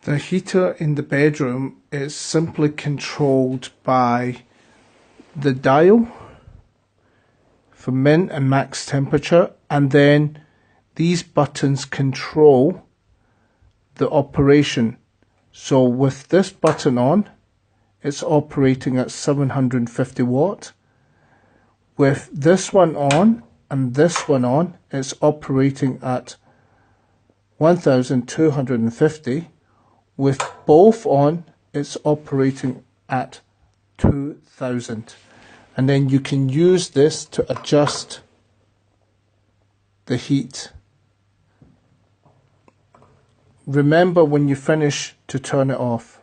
The heater in the bedroom is simply controlled by the dial for min and max temperature, and then these buttons control the operation. So with this button on, it's operating at 750 watt. With this one on and this one on, it's operating at 1250. With both on, it's operating at 2000. And then you can use this to adjust the heat. Remember when you finish to turn it off.